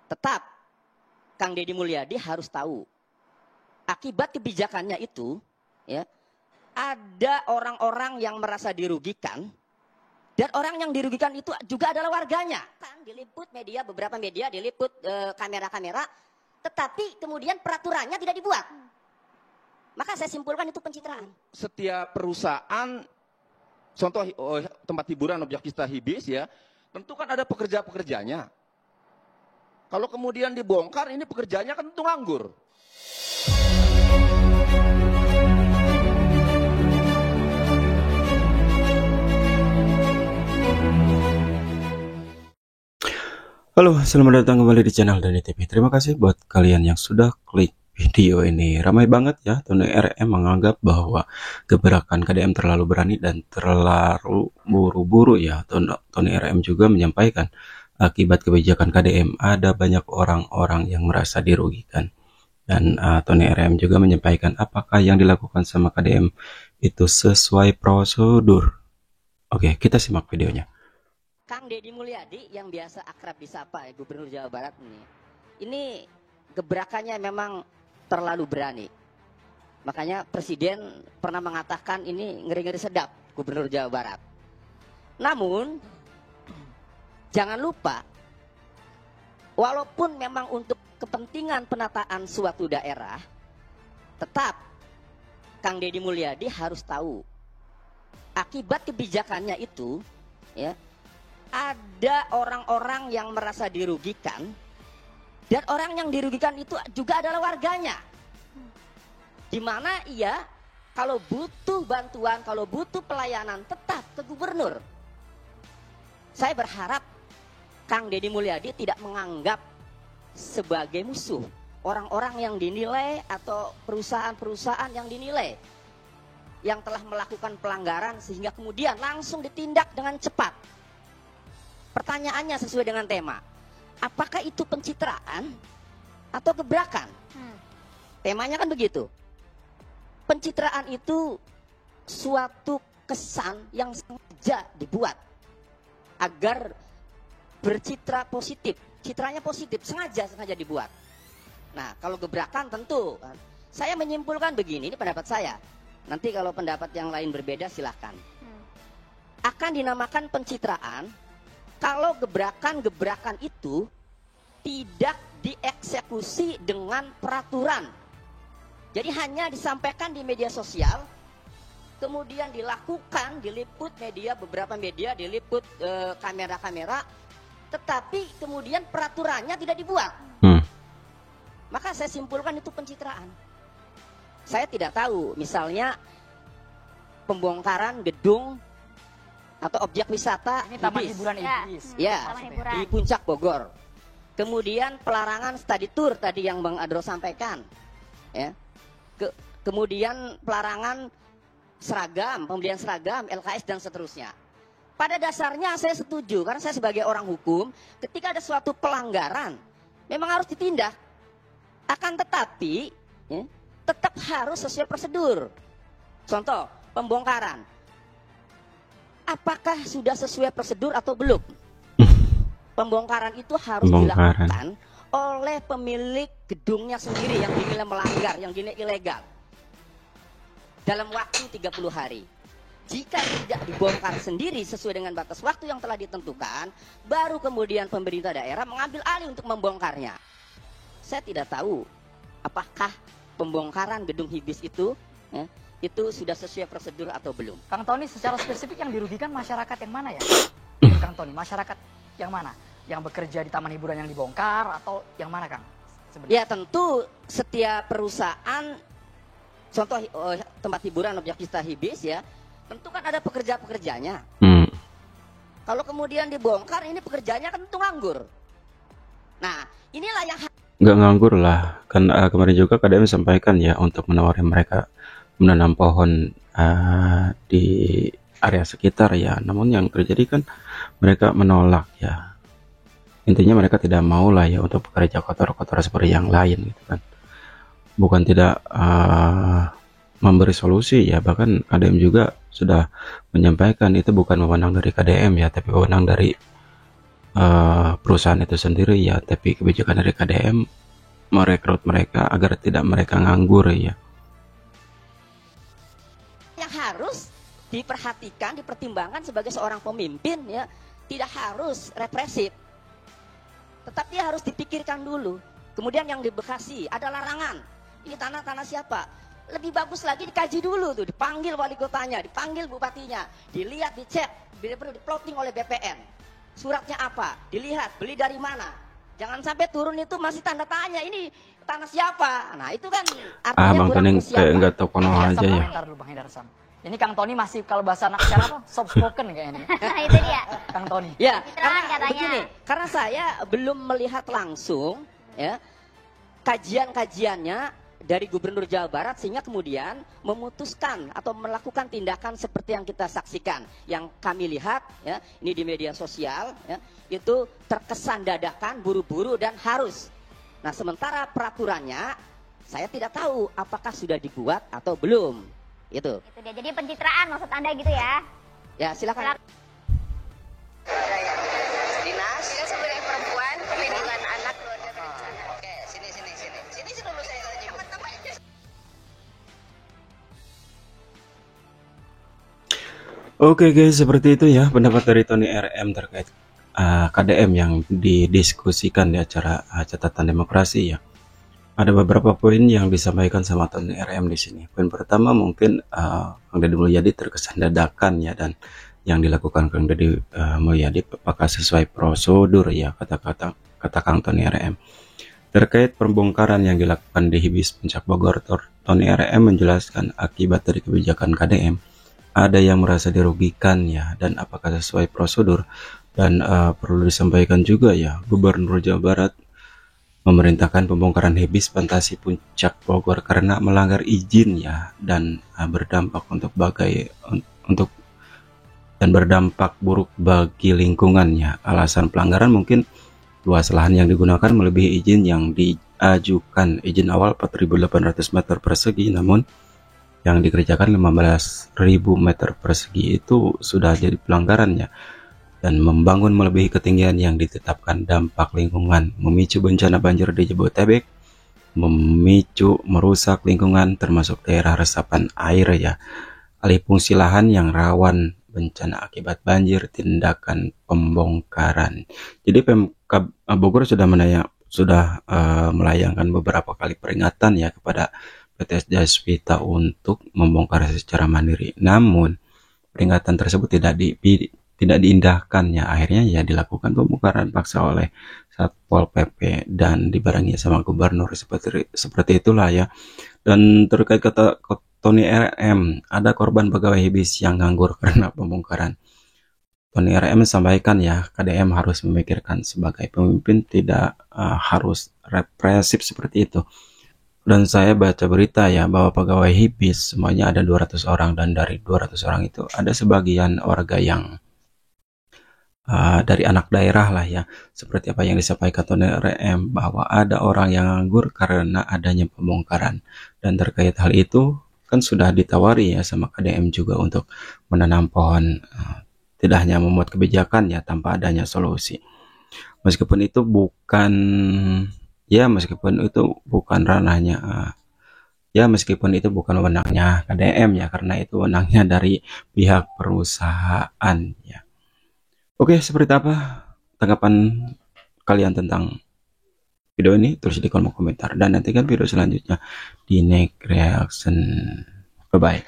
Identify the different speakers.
Speaker 1: Tetap Kang Deddy Mulyadi harus tahu akibat kebijakannya itu, ya, ada orang-orang yang merasa dirugikan, dan orang yang dirugikan itu juga adalah warganya. Kan diliput media, beberapa media diliput kamera-kamera, tetapi kemudian peraturannya tidak dibuat. Maka saya simpulkan itu pencitraan.
Speaker 2: Setiap perusahaan, contoh tempat hiburan objek wisata hibis ya, tentu kan ada pekerja-pekerjanya. Kalau kemudian dibongkar, ini pekerjaannya kan tentu nganggur.
Speaker 3: Halo, selamat datang kembali di channel Dani TV. Terima kasih buat kalian yang sudah klik video ini. Ramai banget ya, Tony RM menganggap bahwa gebrakan KDM terlalu berani dan terlalu buru-buru ya. Tony RM juga menyampaikan akibat kebijakan KDM ada banyak orang-orang yang merasa dirugikan. Dan Tony RM juga menyampaikan apakah yang dilakukan sama KDM itu sesuai prosedur. Oke, kita simak videonya.
Speaker 1: Kang Deddy Mulyadi yang biasa akrab disapa Gubernur Jawa Barat ini gebrakannya memang terlalu berani. Makanya Presiden pernah mengatakan ini ngeri-ngeri sedap Gubernur Jawa Barat. Namun jangan lupa, walaupun memang untuk kepentingan penataan suatu daerah, tetap Kang Deddy Mulyadi harus tahu akibat kebijakannya itu, ya, ada orang-orang yang merasa dirugikan, dan orang yang dirugikan itu juga adalah warganya. Dimana ia kalau butuh bantuan, kalau butuh pelayanan tetap ke gubernur. Saya berharap Kang Deddy Mulyadi tidak menganggap sebagai musuh orang-orang yang dinilai atau perusahaan-perusahaan yang dinilai yang telah melakukan pelanggaran sehingga kemudian langsung ditindak dengan cepat. Pertanyaannya sesuai dengan tema, apakah itu pencitraan atau gebrakan? Temanya kan begitu. Pencitraan itu suatu kesan yang sengaja dibuat agar bercitra positif, citranya positif, sengaja dibuat. Nah, kalau gebrakan tentu, saya menyimpulkan begini, ini pendapat saya. Nanti kalau pendapat yang lain berbeda silahkan. Akan dinamakan pencitraan kalau gebrakan-gebrakan itu tidak dieksekusi dengan peraturan. Jadi hanya disampaikan di media sosial, kemudian dilakukan, diliput media, beberapa media diliput kamera-kamera, tetapi kemudian peraturannya tidak dibuat. Maka saya simpulkan itu pencitraan. Saya tidak tahu, misalnya pembongkaran gedung atau objek wisata
Speaker 4: ini taman hiburan iblis.
Speaker 1: Ya, di Puncak Bogor. Kemudian pelarangan study tour tadi yang Bang Adro sampaikan. Ya. Kemudian pelarangan seragam, pembelian seragam, LKS dan seterusnya. Pada dasarnya saya setuju, karena saya sebagai orang hukum, ketika ada suatu pelanggaran, memang harus ditindak. Akan tetapi, ya, tetap harus sesuai prosedur. Contoh, pembongkaran. Apakah sudah sesuai prosedur atau belum? Pembongkaran itu harus dilakukan oleh pemilik gedungnya sendiri yang dinilai melanggar, yang dinilai ilegal. Dalam waktu 30 hari. Jika tidak dibongkar sendiri sesuai dengan batas waktu yang telah ditentukan, baru kemudian pemerintah daerah mengambil alih untuk membongkarnya. Saya tidak tahu apakah pembongkaran gedung hibis itu, ya, itu sudah sesuai prosedur atau belum.
Speaker 4: Kang Tony, secara spesifik yang dirugikan masyarakat yang mana ya? Kang Tony, masyarakat yang mana? Yang bekerja di taman hiburan yang dibongkar atau yang mana, Kang? Sebenarnya?
Speaker 1: Ya tentu setiap perusahaan, contoh tempat hiburan objek wisata hibis ya, tentu kan ada pekerja-pekerjanya. Kalau kemudian dibongkar, ini pekerjanya kan tentu nganggur. Nah, inilah yang
Speaker 3: nggak nganggur lah, kan kemarin juga KDM sampaikan ya untuk menawari mereka menanam pohon di area sekitar ya. Namun yang terjadi kan mereka menolak ya. Intinya mereka tidak mau lah ya untuk bekerja kotor-kotor seperti yang lain gitu kan. Bukan tidak memberi solusi ya, bahkan KDM juga sudah menyampaikan itu bukan wewenang dari KDM ya, tapi wewenang dari perusahaan itu sendiri ya, tapi kebijakan dari KDM merekrut mereka agar tidak mereka nganggur ya.
Speaker 1: Yang harus diperhatikan, dipertimbangkan sebagai seorang pemimpin ya, tidak harus represif, tetapi harus dipikirkan dulu. Kemudian yang di Bekasi ada larangan, ini tanah siapa? Lebih bagus lagi dikaji dulu tuh, dipanggil wali kotanya, dipanggil bupatinya, dilihat, dicek, diploting oleh BPN. Suratnya apa? Dilihat, beli dari mana? Jangan sampai turun itu masih tanda tanya, ini tanah siapa? Nah itu kan artinya
Speaker 3: Bang Tony kayak nggak tahu kono aja ya.
Speaker 4: Komentar dulu Bang Hindar Sam. Ini Kang Tony masih kalau bahasa anak sekarang apa? Soft spoken kayaknya.
Speaker 5: Itu dia.
Speaker 4: Kang Tony.
Speaker 1: Ya,
Speaker 5: Terang katanya.
Speaker 1: begini, karena saya belum melihat langsung ya kajian-kajiannya dari Gubernur Jawa Barat sehingga kemudian memutuskan atau melakukan tindakan seperti yang kita saksikan. Yang kami lihat ya, ini di media sosial ya, itu terkesan dadakan, buru-buru dan harus. Nah, sementara peraturannya saya tidak tahu apakah sudah dibuat atau belum. Itu
Speaker 5: Itu dia. Jadi pencitraan maksud Anda gitu ya?
Speaker 1: ya, silakan.
Speaker 6: Dinas sebagai perempuan perlindungan anak keluarga berencana. Oke, sini dulu saya jemput.
Speaker 3: Oke guys, seperti itu ya pendapat dari Tony RM terkait KDM yang didiskusikan di acara catatan demokrasi ya. Ada beberapa poin yang disampaikan sama Tony RM di sini. Poin pertama mungkin Kang Deddy Mulyadi terkesan dadakan ya, dan yang dilakukan Kang Deddy Mulyadi apakah sesuai prosedur ya, kata Kang Tony RM. Terkait pembongkaran yang dilakukan di Hibis Puncak Bogor, Tony RM menjelaskan akibat dari kebijakan KDM ada yang merasa dirugikan ya, dan apakah sesuai prosedur. Dan perlu disampaikan juga ya, Gubernur Jawa Barat memerintahkan pembongkaran Hibis Fantasi Puncak Bogor karena melanggar izin ya, dan berdampak berdampak buruk bagi lingkungannya. Alasan pelanggaran mungkin luas lahan yang digunakan melebihi izin yang diajukan. Izin awal 4.800 meter persegi, namun yang dikerjakan 15.000 meter persegi, itu sudah jadi pelanggarannya. Dan membangun melebihi ketinggian yang ditetapkan, dampak lingkungan, memicu bencana banjir di Jabodetabek, merusak lingkungan termasuk daerah resapan air ya, alih fungsi lahan yang rawan bencana akibat banjir, tindakan pembongkaran. Jadi Pemkab Bogor sudah melayangkan beberapa kali peringatan ya kepada PT Jaswita untuk membongkar secara mandiri. Namun peringatan tersebut tidak diindahkan ya, akhirnya ya dilakukan pembongkaran paksa oleh Satpol PP dan dibarengi sama gubernur, seperti itulah ya. Dan terkait kata Tony RM, ada korban pegawai Hibis yang nganggur karena pembongkaran. Tony RM sampaikan ya, KDM harus memikirkan sebagai pemimpin, tidak harus represif seperti itu. Dan saya baca berita ya, bahwa pegawai Hibis semuanya ada 200 orang, dan dari 200 orang itu ada sebagian warga yang dari anak daerah lah ya, seperti apa yang disampaikan Tony RM, bahwa ada orang yang nganggur karena adanya pembongkaran. Dan terkait hal itu kan sudah ditawari ya sama KDM juga untuk menanam pohon, tidak hanya membuat kebijakan ya tanpa adanya solusi. Meskipun itu bukan ranahnya meskipun itu bukan wewenangnya KDM ya, karena itu wewenangnya dari pihak perusahaan ya. Oke, seperti apa tanggapan kalian tentang video ini? Tulis di kolom komentar, dan nantikan video selanjutnya di next reaction. Bye bye.